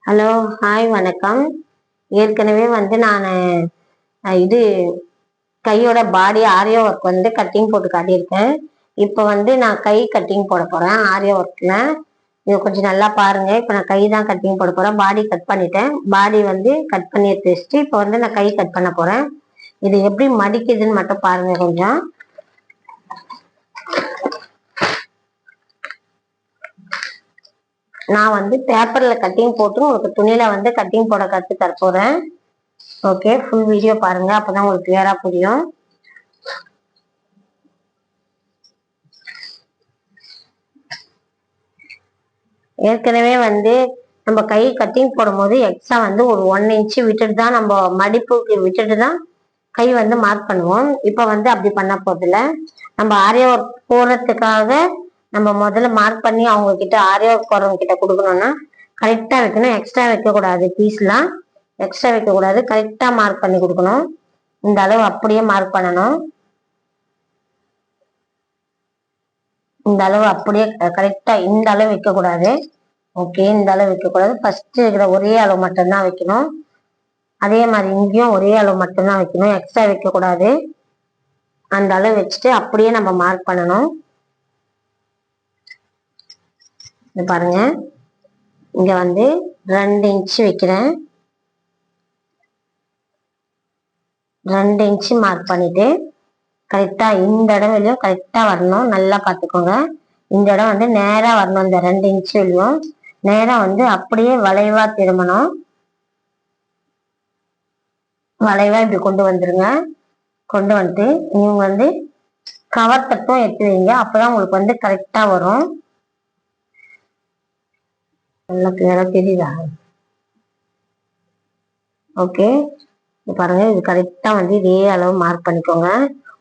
Hello, hi, வணக்கம். ஏற்கனவே நான் இது கையோட பாடி ஆரியா ஒர்க் கட்டிங் போட்டு காட்டியிருக்கேன். இப்போ நான் கை கட்டிங் போட போறேன் ஆரியா ஒர்க்ல. இது கொஞ்சம் நல்லா பாருங்க. இப்போ நான் கை தான் கட்டிங் போட போறேன். பாடி கட் பண்ணிட்டேன். பாடி கட் பண்ணி எடுத்து வச்சுட்டு இப்போ நான் கை கட் பண்ண போறேன். இது எப்படி மடிக்குதுன்னு மட்டும் பாருங்க கொஞ்சம். நான் பேப்பர்ல கட்டிங் போட்டு உங்களுக்கு துணியில கட்டிங் போட கத்து தர போறேன். ஓகே, ஃபுல் வீடியோ பாருங்க, அப்பதான் உங்களுக்கு கிளியரா புரியும். ஏற்கனவே நம்ம கை கட்டிங் போடும் போது எக்ஸ்ட்ரா ஒரு 1 இன்ச்சு விட்டுட்டு தான் நம்ம மடிப்புக்கு விட்டுட்டு தான் கை மார்க் பண்ணுவோம். இப்ப அப்படி பண்ண போதில்ல. நம்ம ஆரியா ஒர்க் போடுறதுக்காக நம்ம முதல்ல மார்க் பண்ணி அவங்க கிட்ட ஆரியா ஒர்க் போடுறவங்க கிட்ட கொடுக்கணும்னா கரெக்டா வைக்கணும். எக்ஸ்ட்ரா வைக்க கூடாது, பீஸ்லாம் எக்ஸ்ட்ரா வைக்க கூடாது. கரெக்டா மார்க் பண்ணி கொடுக்கணும். இந்த அளவு அப்படியே மார்க் பண்ணணும். இந்த அளவு அப்படியே கரெக்டா இந்த அளவு வைக்க கூடாது. ஓகே, இந்த அளவு வைக்க கூடாது. ஃபர்ஸ்ட் இருக்கிற ஒரே அளவு மட்டும்தான் வைக்கணும். அதே மாதிரி இங்கேயும் ஒரே அளவு மட்டும்தான் வைக்கணும், எக்ஸ்ட்ரா வைக்க கூடாது. அந்த அளவு வச்சுட்டு அப்படியே நம்ம மார்க் பண்ணணும். இது பாருங்க, இங்க 2 இன்ச்சு வைக்கிறேன். 2 இன்ச்சு மார்க் பண்ணிட்டு கரெக்டா இந்த இடம் வெளியும் கரெக்டா வரணும். நல்லா பார்த்துக்கோங்க. இந்த இடம் நேரா வரணும். இந்த 2 இன்ச்சு வெளியும் நேரா அப்படியே வளைவா திரும்பணும். வளைவா இப்படி கொண்டு வந்துருங்க. கொண்டு வந்துட்டு நீங்க கவர் தட்டும் எடுத்து வைங்க. அப்பதான் உங்களுக்கு கரெக்டா வரும். நல்லா கிளியரா தெரியுதா? ஓகே, பாருங்க, இது கரெக்டா இதே அளவு மார்க் பண்ணிக்கோங்க.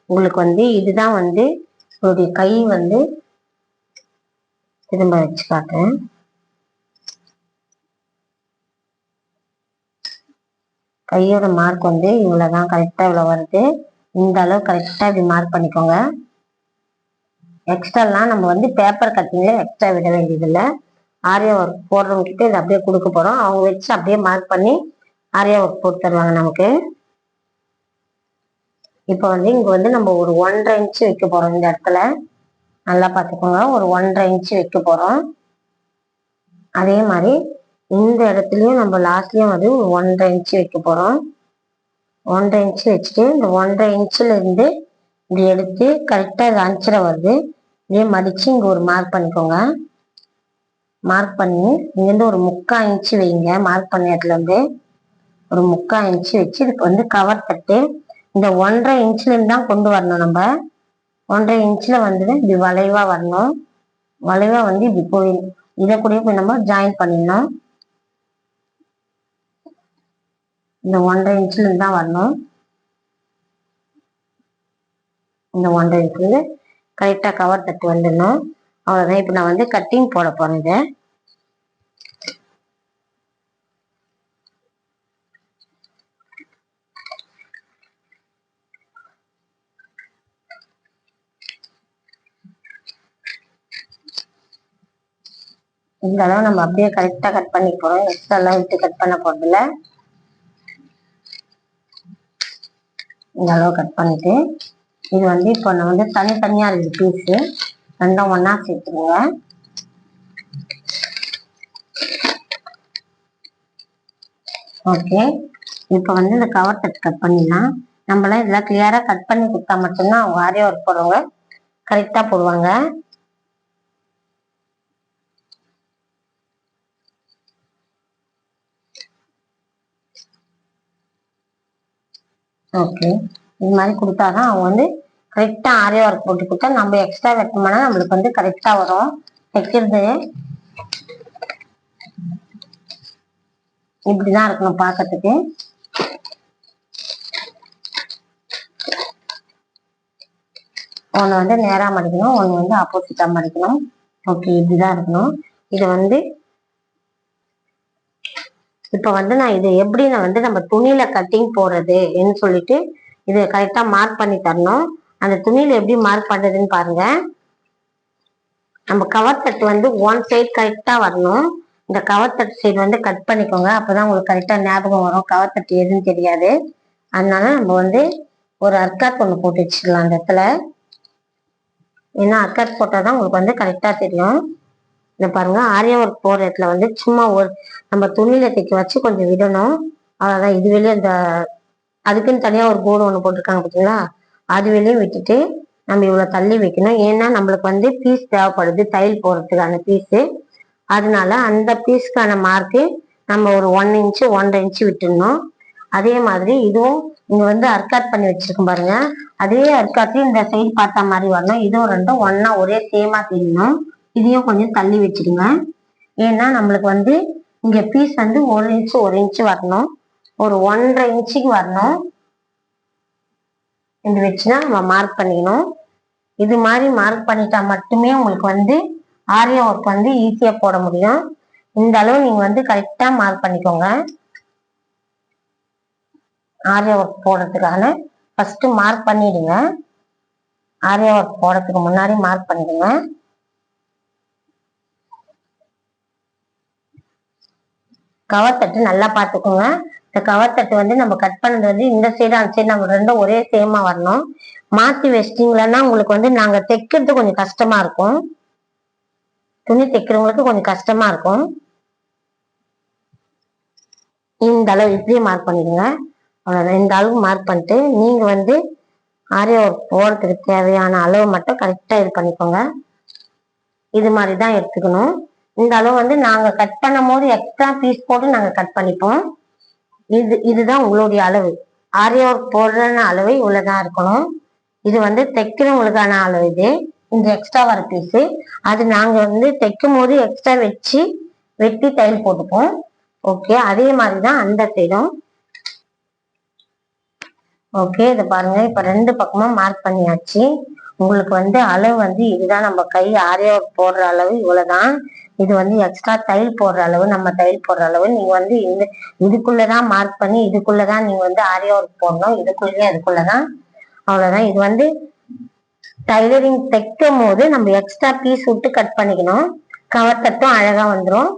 உங்களுக்கு இதுதான் உங்களுடைய கை திரும்ப வச்சு காட்டுறேன். கையோட மார்க் இவ்வளவுதான், கரெக்டா இவ்வளவு வருது. இந்த அளவு கரெக்டா இப்படி மார்க் பண்ணிக்கோங்க. எக்ஸ்ட்ராலாம் நம்ம பேப்பர் கட்டிங்ல எக்ஸ்ட்ரா விட வேண்டியது இல்லை. ஆரியா ஒர்க் போடுறவங்க கிட்ட இதை அப்படியே கொடுக்க போறோம். அவங்க வச்சு அப்படியே மார்க் பண்ணி ஆரியா ஒர்க் போட்டு தருவாங்க நமக்கு. இப்போ இங்க நம்ம ஒரு 1.5 இன்ச்சு வைக்க போறோம். இந்த இடத்துல நல்லா பார்த்துக்கோங்க. ஒரு 1.5 இன்ச்சு வைக்க போறோம். அதே மாதிரி இந்த இடத்துலயும் நம்ம லாஸ்ட்லயும் ஒரு 1.5 இன்ச்சு வைக்க போறோம். 1.5 இன்ச்சு வச்சுட்டு இந்த 1.5 இன்ச்சுல இருந்து இப்படி எடுத்து கரெக்டா இது 5 வருது. இதே மடிச்சு இங்க ஒரு மார்க் பண்ணிக்கோங்க. மார்க் பண்ணி இங்கிருந்து ஒரு 3/4 இன்ச்சு வைங்க. மார்க் பண்ண இடத்துல ஒரு 3/4 இன்ச்சு வச்சு இதுக்கு கவர் தட்டு இந்த 1.5 இன்ச்சுல இருந்து தான் கொண்டு வரணும். நம்ம 1.5 இன்ச்சுல இப்படி வளைவா வரணும். வளைவா இப்படி போய் இதை கூட போய் நம்ம ஜாயின் பண்ணிடணும். இந்த 1.5 இன்ச்சுல இருந்து தான் வரணும். இந்த 1.5 இன்ச்சுல கரெக்டா கவர் தட்டு வந்துடணும். அவ்வளவுதான். இப்ப நான் கட்டிங் போட போறேன். இதை இந்த அளவு நம்ம அப்படியே கரெக்டா கட் பண்ணி போறோம். எக்ஸ்ட்ரா எல்லாம் விட்டு கட் பண்ண போறது இல்ல. இந்த அளவு கட் பண்ணிட்டு இது இப்போ நான் தனித்தனியா இருக்கு பீஸ். ரெண்டும் ஒன்னா சேர்த்துருங்க. ஓகே, இப்போ இந்த கவர் தட்டு கட் பண்ணிடலாம். நம்மளாம் இதெல்லாம் கிளியரா கட் பண்ணி கொடுத்தா மட்டும்தான் அவங்க ஆரியா ஒர்க் போடுறவங்க கரெக்டா போடுவாங்க. ஓகே, இது மாதிரி கொடுத்தாதான் அவங்க கரெக்டா ஆரியா ஒர்க் போட்டு கொடுத்தா நம்ம எக்ஸ்ட்ரா வெட்டோம்னா நம்மளுக்கு கரெக்டா வரும். தைக்கிறது இப்படிதான் இருக்கணும் பார்க்கறதுக்கு. ஒண்ணு நேரா மடிக்கணும், ஒண்ணு ஆப்போசிட்டா மடிக்கணும். ஓகே, இப்படிதான் இருக்கணும். இது இப்ப நான் இது எப்படி நம்ம துணியில கட்டிங் போடுறதுன்னு சொல்லிட்டு இது கரெக்டா மார்க் பண்ணி தரணும். அந்த துணியில எப்படி மார்க் பண்றதுன்னு பாருங்க. நம்ம கவர் தட்டு 1 சைடு கரெக்டா வரணும். இந்த கவர் தட்டு சைடு வந்து கட் பண்ணிக்கோங்க. அப்பதான் உங்களுக்கு கரெக்டா ஞாபகம் வரும். கவர் தட்டு எதுன்னு தெரியாது. அதனால நம்ம வந்து ஒரு அர்க்காட் ஒண்ணு போட்டு வச்சுக்கலாம் அந்த இடத்துல. ஏன்னா அர்க்காட் போட்டாதான் உங்களுக்கு வந்து கரெக்டா தெரியும். இந்த பாருங்க, ஆரியா ஒர்க் போற இடத்துல வந்து சும்மா ஒரு நம்ம துணியில தைக்க வச்சு கொஞ்சம் விடணும். அவ்வளவுதான். இது வெளியே அந்த அதுக்குன்னு தனியா ஒரு போர்டு ஒண்ணு போட்டிருக்காங்க பார்த்தீங்களா, அது வெளியே விட்டுட்டு நம்ம இவ்வளவு தள்ளி வைக்கணும். ஏன்னா நம்மளுக்கு வந்து பீஸ் தேவைப்படுது தையல் போடுறதுக்கான பீஸு. அதனால அந்த பீஸ்க்கான மார்க்கு நம்ம ஒரு 1 இன்ச்சு 1.5 இன்ச்சு விட்டுடணும். அதே மாதிரி இதுவும் இங்க வந்து அர்க்காட் பண்ணி வச்சிருக்கோம் பாருங்க, அதே அர்க்காட்டையும் இந்த சைடு பார்த்த மாதிரி வரணும். இதுவும் ரெண்டும் ஒன்னா ஒரே சேமா தெரியணும். இதையும் கொஞ்சம் தள்ளி வச்சிடுங்க. ஏன்னா நம்மளுக்கு வந்து இங்க பீஸ் வந்து 1 இன்ச்சு 1 இன்ச்சு வரணும். ஒரு 1.5 இன்ச்சுக்கு வரணும். இது வச்சுதான் நம்ம மார்க் பண்ணிக்கணும். இது மாதிரி மார்க் பண்ணிட்டா மட்டுமே உங்களுக்கு வந்து ஆரியா ஒர்க் வந்து ஈஸியா போட முடியும். இந்த அளவு நீங்க வந்து கரெக்டா மார்க் பண்ணிக்கோங்க. ஆரியா ஒர்க் போடுறதுக்கான ஃபர்ஸ்ட் மார்க் பண்ணிடுங்க. ஆரியா ஒர்க் போடுறதுக்கு முன்னாடி மார்க் பண்ணிடுங்க. கவர் தட்டு நல்லா பார்த்துக்கோங்க. இந்த கவர் தட்டு வந்து நம்ம கட் பண்ணது வந்து இந்த சைடு அந்த சைடு நம்ம ரெண்டும் ஒரே சேமா வரணும். மாத்தி வச்சிட்டீங்களன்னா உங்களுக்கு வந்து நாங்க தைக்கிறது கொஞ்சம் கஷ்டமா இருக்கும். துணி தைக்கிறவங்களுக்கு கொஞ்சம் கஷ்டமா இருக்கும். இந்த அளவு இப்படியே மார்க் பண்ணிடுங்க. அவ்வளவுதான். இந்த அளவு மார்க் பண்ணிட்டு நீங்க வந்து ஆரியா ஒர்க் போடுறதுக்கு தேவையான அளவு மட்டும் கரெக்டா இது பண்ணிக்கோங்க. இது மாதிரிதான் எடுத்துக்கணும். இந்த அளவு வந்து நாங்க கட் பண்ணும் போது எக்ஸ்ட்ரா பீஸ் போட்டு நாங்க கட் பண்ணிப்போம். இதுதான் உங்களுடைய அளவு. ஆரியா ஒர்க் போடுற அளவு இவ்வளவுதான் இருக்கணும். இது வந்து தைக்கிறவங்களுக்கான அளவு. இது இந்த எக்ஸ்ட்ரா வர பீஸ் அது நாங்க வந்து தைக்கும் போது எக்ஸ்ட்ரா வச்சு வெட்டி தையல் போட்டுப்போம். ஓகே, அதே மாதிரிதான் அந்த சைடும். ஓகே, இதை பாருங்க, இப்ப 2 பக்கமும் மார்க் பண்ணியாச்சு. உங்களுக்கு வந்து அளவு வந்து இதுதான். நம்ம கை ஆரியா ஒர்க் போடுற அளவு இவ்வளவுதான். இது வந்து எக்ஸ்ட்ரா தையல் போடுற அளவு, நம்ம தையல் போடுற அளவு. நீங்க வந்து இதுக்குள்ளதான் மார்க் பண்ணி இதுக்குள்ளதான் நீங்க வந்து ஆரியா ஒர்க் போடணும். இதுக்குள்ளதான். அவ்வளவுதான். இது வந்து டைலரிங் தைக்கும் போது நம்ம எக்ஸ்ட்ரா பீஸ் விட்டு கட் பண்ணிக்கணும். கவர் தட்டும் அழகா வந்துடும்.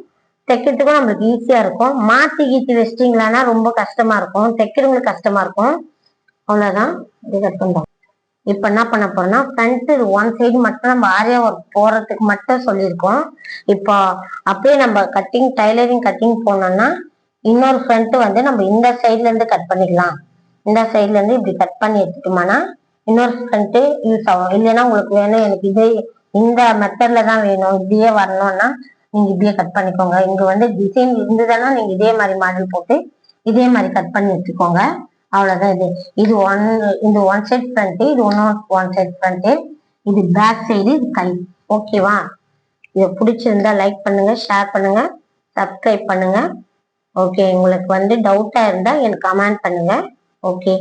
தைக்கிறதுக்கும் நம்மளுக்கு ஈஸியா இருக்கும். மாத்தி கீத்தி வச்சிட்டீங்களான்னா ரொம்ப கஷ்டமா இருக்கும், தைக்கிறவங்களுக்கு கஷ்டமா இருக்கும். அவ்வளவுதான். இது கட் பண்ணுறோம். இப்ப என்ன பண்ண போறோம்னா ஃப்ரண்ட் ஒன் சைடு மட்டும் நம்ம ஆரியா ஒர்க் போடுறதுக்கு மட்டும் சொல்லியிருக்கோம். இப்போ அப்படியே நம்ம கட்டிங் டைலரிங் கட்டிங் போனோம்னா இன்னொரு ஃப்ரண்ட் வந்து நம்ம இந்த சைட்ல இருந்து கட் பண்ணிக்கலாம். இந்த சைட்ல இருந்து இப்படி கட் பண்ணி எடுத்துட்டோம்னா இன்னொரு ஃப்ரண்ட் யூஸ் ஆகும். இல்லைன்னா உங்களுக்கு வேணும் எனக்கு இதே இந்த மெத்தட்ல தான் வேணும், இப்படியே வரணும்னா நீங்க இப்படியே கட் பண்ணிக்கோங்க. இங்க வந்து டிசைன் இருந்ததுன்னா நீங்க இதே மாதிரி மாடல் போட்டு இதே மாதிரி கட் பண்ணி வச்சுக்கோங்க. அவ்வளவுதான். இது இந்த ஒன் சைட் ஃப்ரண்ட், இது ஒன் சைட் ஃப்ரண்ட், இது பேக் சைடு, இது கை. ஓகேவா? இதை பிடிச்சிருந்தா லைக் பண்ணுங்க, ஷேர் பண்ணுங்க, சப்ஸ்கிரைப் பண்ணுங்க. ஓகே, உங்களுக்கு வந்து டவுட்டா இருந்தா எனக்கு கமெண்ட் பண்ணுங்க. ஓகே.